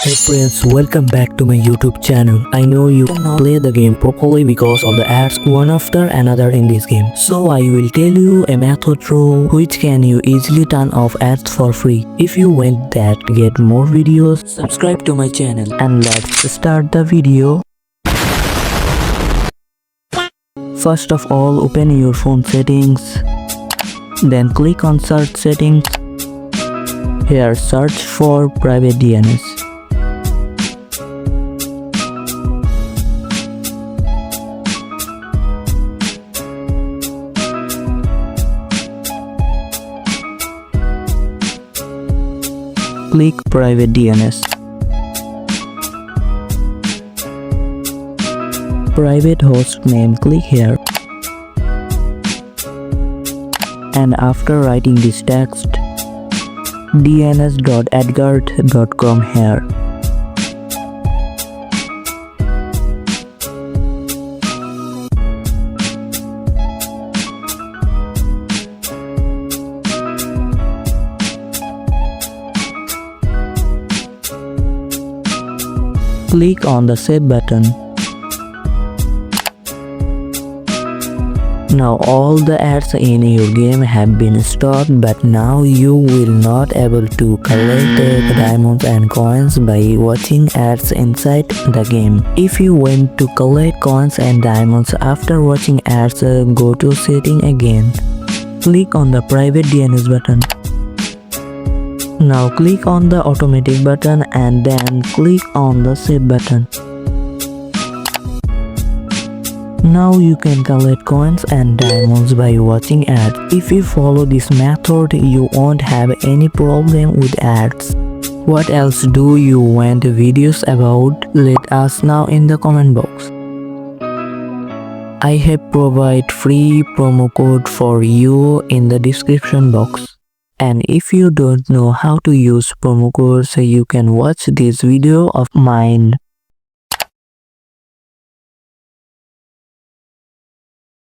Hey friends, welcome back to my YouTube channel. I know you cannot play the game properly because of the ads one after another in this game. So I will tell you a method through which can you easily turn off ads for free. If you want that get more videos, subscribe to my channel and let's start the video. First of all, open your phone settings. Then click on search settings. Here search for private DNS. Click private DNS. Private host name, click here. And after writing this text, dns.edgard.com here. Click on the save button. Now all the ads in your game have been stopped, but now you will not able to collect the diamonds and coins by watching ads inside the game. If you want to collect coins and diamonds after watching ads, go to setting again. Click on the private DNS button. Now click on the automatic button and then click on the save button. Now you can collect coins and diamonds by watching ads. If you follow this method, you won't have any problem with ads. What else do you want videos about? Let us know in the comment box. I have provided free promo code for you in the description box. And if you don't know how to use promo codes, you can watch this video of mine.